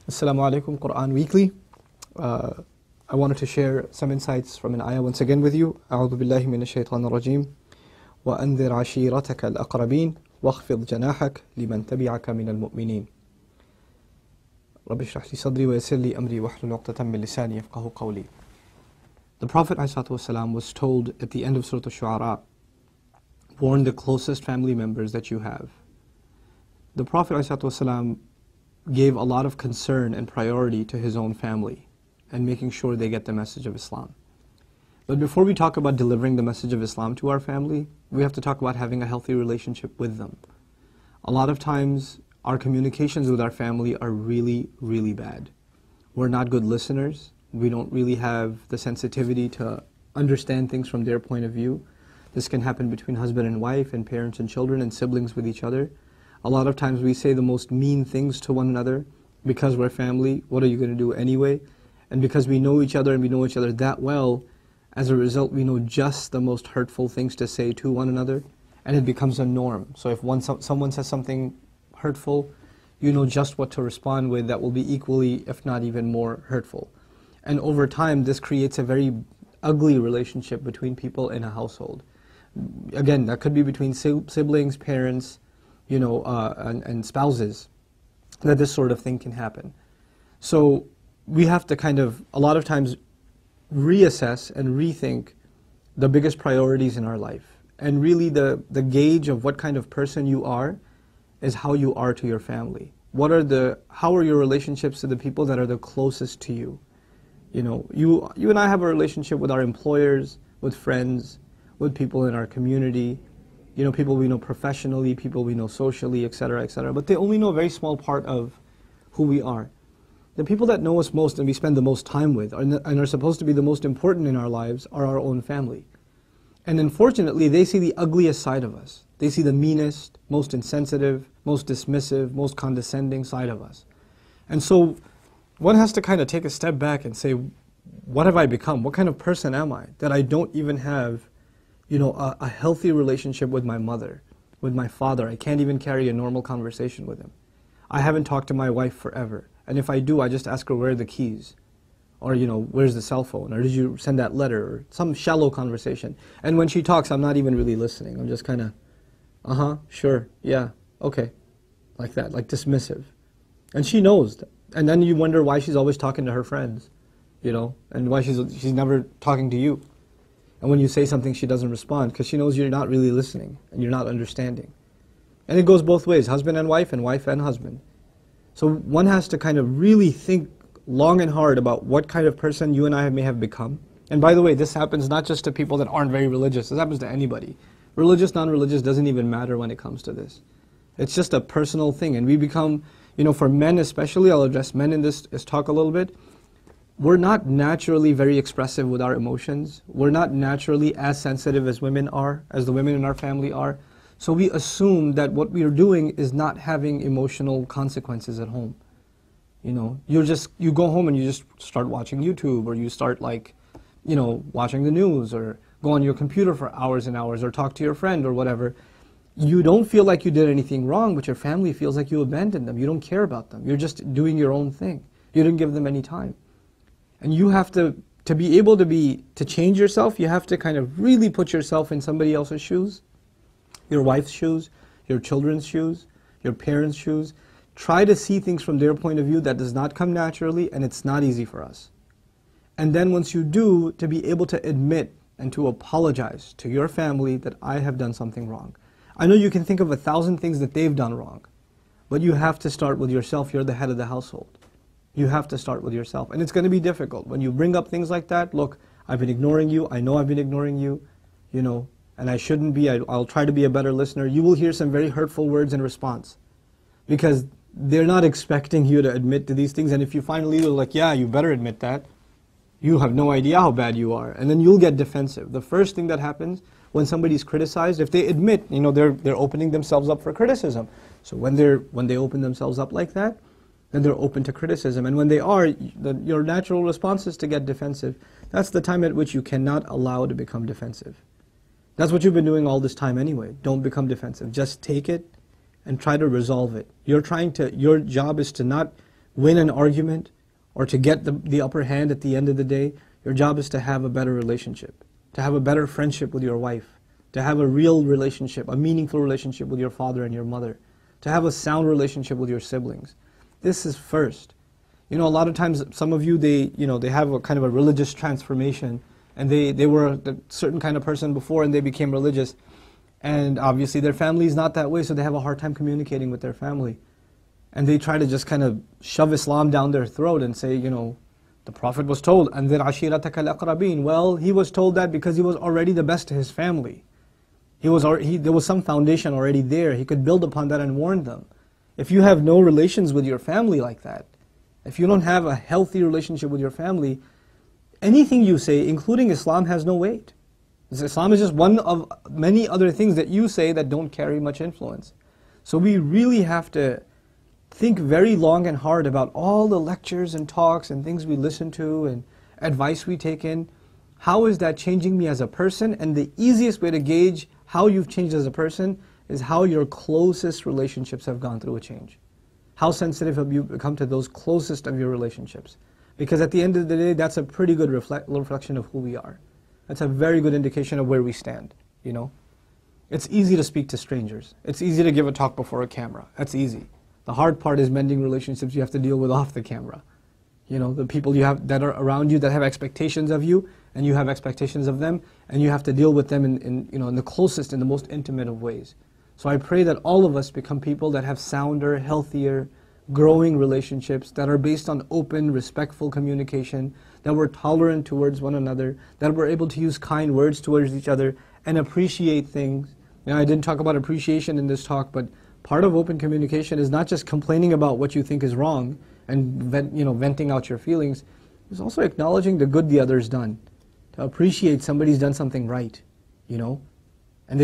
Assalamu alaikum, Quran Weekly. I wanted to share some insights from an ayah once again with you. أعوذ بالله من الشيطان الرجيم وأنذر عشيرتك الأقربين واخفض جناحك لمن تبعك من المؤمنين رب اشرح لي صدري ويسر لي أمري واحلل عقدة من لساني يفقهوا قولي. The Prophet ﷺ was told at the end of Surah Al-Shu'ara, warn the closest family members that you have. The Prophet ﷺ gave a lot of concern and priority to his own family and making sure they get the message of Islam. But before we talk about delivering the message of Islam to our family, we have to talk about having a healthy relationship with them. A lot of times, our communications with our family are really, really bad. We're not good listeners. We don't really have the sensitivity to understand things from their point of view. This can happen between husband and wife, and parents and children, and siblings with each other. A lot of times we say the most mean things to one another because we're family. What are you going to do anyway? And because we know each other and we know each other that well, as a result we know just the most hurtful things to say to one another, and it becomes a norm. So if someone says something hurtful, you know just what to respond with that will be equally, if not even more, hurtful. And over time this creates a very ugly relationship between people in a household. Again, that could be between siblings, parents, and spouses, that this sort of thing can happen. So we have to kind of, a lot of times, reassess and rethink the biggest priorities in our life. And really the gauge of what kind of person you are is how you are to your family. How are your relationships to the people that are the closest to you? You and I have a relationship with our employers, with friends, with people in our community, people we know professionally, people we know socially, etc., etc. But they only know a very small part of who we are. The people that know us most and we spend the most time with and are supposed to be the most important in our lives are our own family. And unfortunately, they see the ugliest side of us. They see the meanest, most insensitive, most dismissive, most condescending side of us. And so one has to kind of take a step back and say, what have I become? What kind of person am I that I don't even have a healthy relationship with my mother, with my father? I can't even carry a normal conversation with him. I haven't talked to my wife forever. And if I do, I just ask her, where are the keys? Or, where's the cell phone? Or did you send that letter? Or some shallow conversation. And when she talks, I'm not even really listening. I'm just kind of, sure, yeah, okay. Like that, like dismissive. And she knows that. And then you wonder why she's always talking to her friends, and why she's never talking to you. And when you say something, she doesn't respond because she knows you're not really listening and you're not understanding. And it goes both ways, husband and wife and husband. So one has to kind of really think long and hard about what kind of person you and I may have become. And by the way, this happens not just to people that aren't very religious. This happens to anybody. Religious, non-religious doesn't even matter when it comes to this. It's just a personal thing. And we become, for men especially, I'll address men in this talk a little bit. We're not naturally very expressive with our emotions. We're not naturally as sensitive as women are, as the women in our family are. So we assume that what we are doing is not having emotional consequences at home. You go home and you just start watching YouTube, or you start watching the news, or go on your computer for hours and hours, or talk to your friend or whatever. You don't feel like you did anything wrong, but your family feels like you abandoned them. You don't care about them. You're just doing your own thing. You didn't give them any time. And you have to be able to change yourself, you have to kind of really put yourself in somebody else's shoes, your wife's shoes, your children's shoes, your parents' shoes. Try to see things from their point of view. That does not come naturally, and it's not easy for us. And then once you do, to be able to admit and to apologize to your family that I have done something wrong. I know you can think of 1,000 things that they've done wrong, but you have to start with yourself. You're the head of the household. You have to start with yourself. And it's going to be difficult. When you bring up things like that, look, I've been ignoring you, I know I've been ignoring you, and I shouldn't be, I'll try to be a better listener. You will hear some very hurtful words in response, because they're not expecting you to admit to these things. And if you finally are like, yeah, you better admit that, you have no idea how bad you are. And then you'll get defensive. The first thing that happens when somebody's criticized, if they admit, they're opening themselves up for criticism. So when they open themselves up like that, then they're open to criticism. And when they are, your natural response is to get defensive. That's the time at which you cannot allow to become defensive. That's what you've been doing all this time anyway. Don't become defensive. Just take it and try to resolve it. Your job is to not win an argument or to get the upper hand at the end of the day. Your job is to have a better relationship, to have a better friendship with your wife, to have a real relationship, a meaningful relationship with your father and your mother, to have a sound relationship with your siblings. This is first. You know, a lot of times some of you, they have a kind of a religious transformation, and they were a certain kind of person before and they became religious. And obviously their family is not that way, so they have a hard time communicating with their family. And they try to just kind of shove Islam down their throat and say, you know, the Prophet was told, أَنذِرْ عَشِيرَتَكَ الْأَقْرَبِينَ. Well, he was told that because he was already the best to his family. There was some foundation already there. He could build upon that and warn them. If you have no relations with your family like that, if you don't have a healthy relationship with your family, anything you say, including Islam, has no weight. Islam is just one of many other things that you say that don't carry much influence. So we really have to think very long and hard about all the lectures and talks and things we listen to and advice we take in. How is that changing me as a person? And the easiest way to gauge how you've changed as a person is how your closest relationships have gone through a change. How sensitive have you become to those closest of your relationships? Because at the end of the day, that's a pretty good reflection of who we are. That's a very good indication of where we stand, you know. It's easy to speak to strangers. It's easy to give a talk before a camera. That's easy. The hard part is mending relationships you have to deal with off the camera. You know, the people you have that are around you that have expectations of you, and you have expectations of them, and you have to deal with them in the closest, in the most intimate of ways. So I pray that all of us become people that have sounder, healthier, growing relationships that are based on open, respectful communication, that we're tolerant towards one another, that we're able to use kind words towards each other and appreciate things. Now, I didn't talk about appreciation in this talk, but part of open communication is not just complaining about what you think is wrong and venting out your feelings. It's also acknowledging the good the other's done, to appreciate somebody's done something right, you know, and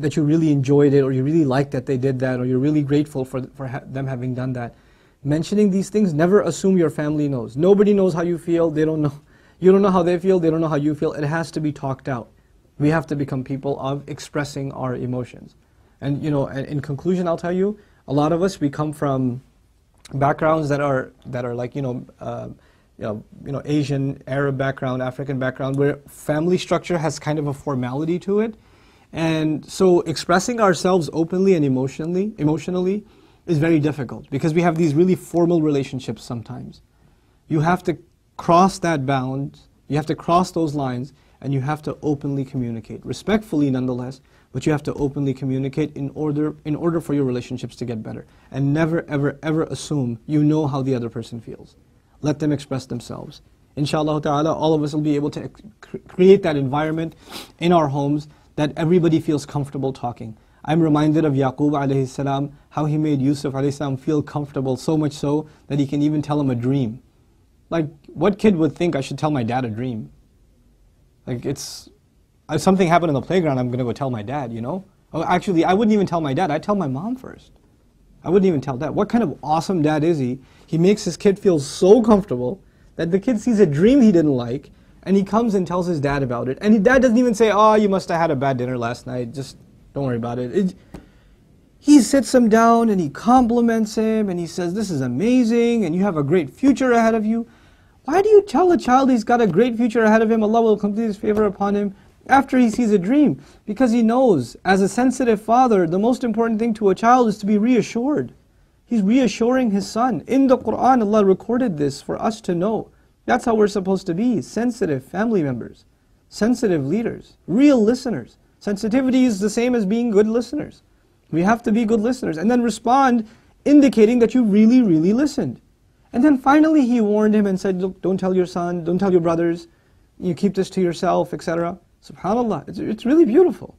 that you really enjoyed it, or you really liked that they did that, or you're really grateful for them having done that. Mentioning these things, never assume your family knows. Nobody knows how you feel. They don't know. You don't know how they feel. They don't know how you feel. It has to be talked out. We have to become people of expressing our emotions. And you know, in conclusion, I'll tell you, a lot of us, we come from backgrounds that are like Asian, Arab background, African background, where family structure has kind of a formality to it. And so expressing ourselves openly and emotionally is very difficult, because we have these really formal relationships sometimes. You have to cross that bound, you have to cross those lines, and you have to openly communicate. Respectfully nonetheless, but you have to openly communicate in order for your relationships to get better. And never, ever, ever assume you know how the other person feels. Let them express themselves. Inshallah ta'ala, all of us will be able to create that environment in our homes that everybody feels comfortable talking. I'm reminded of Yaqub alayhi salam, how he made Yusuf alayhi salam feel comfortable, so much so that he can even tell him a dream. Like, what kid would think I should tell my dad a dream? Like, if something happened in the playground, I'm going to go tell my dad, you know? Oh, actually, I wouldn't even tell my dad. I'd tell my mom first. I wouldn't even tell dad. What kind of awesome dad is he? He makes his kid feel so comfortable that the kid sees a dream he didn't like, and he comes and tells his dad about it. And his dad doesn't even say, oh, you must have had a bad dinner last night. Just don't worry about it. He sits him down and he compliments him and he says, this is amazing and you have a great future ahead of you. Why do you tell a child he's got a great future ahead of him, Allah will complete His favor upon him, after he sees a dream? Because he knows, as a sensitive father, the most important thing to a child is to be reassured. He's reassuring his son. In the Quran, Allah recorded this for us to know. That's how we're supposed to be, sensitive family members, sensitive leaders, real listeners. Sensitivity is the same as being good listeners. We have to be good listeners and then respond indicating that you really, really listened. And then finally he warned him and said, look, don't tell your son, don't tell your brothers, you keep this to yourself, etc. SubhanAllah, it's really beautiful.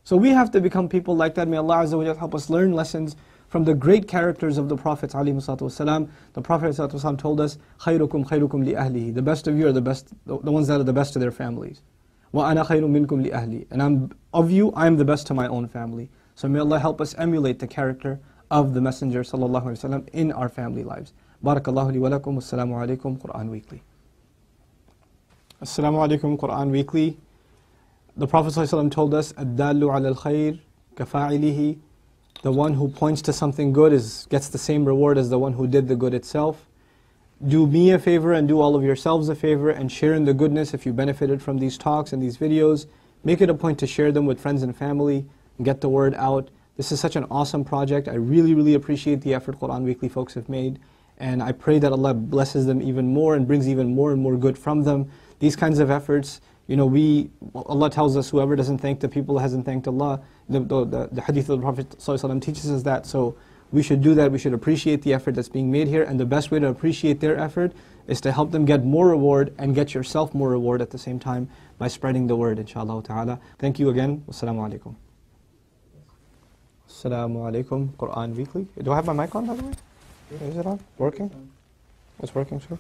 So we have to become people like that. May Allah Azza wa Jalla help us learn lessons from the great characters of the Prophets ﷺ. The Prophet ﷺ told us, خَيْرُكُمْ خَيْرُكُمْ لِأَهْلِهِ. The best of you are the ones that are the best to their families. وَأَنَا خَيْرٌ مِنْكُمْ لِأَهْلِي. And of you, I am the best to my own family. So may Allah help us emulate the character of the Messenger ﷺ in our family lives. Barakallahu li wa lakum. Assalamu alaikum. Quran Weekly. Assalamu alaikum. Quran Weekly. The Prophet ﷺ told us, الدال على الخير كفاعله. The one who points to something good gets the same reward as the one who did the good itself. Do me a favor and do all of yourselves a favor and share in the goodness if you benefited from these talks and these videos. Make it a point to share them with friends and family and get the word out. This is such an awesome project. I really, really appreciate the effort Quran Weekly folks have made. And I pray that Allah blesses them even more and brings even more and more good from them. These kinds of efforts, Allah tells us whoever doesn't thank the people hasn't thanked Allah. The hadith of the Prophet ﷺ teaches us that. So we should do that. We should appreciate the effort that's being made here. And the best way to appreciate their effort is to help them get more reward and get yourself more reward at the same time by spreading the word, inshaAllah ta'ala. Thank you again. Wassalamu alaikum. Assalamu alaikum. Quran Weekly. Do I have my mic on, by the way? Is it on? Working? It's working, sir.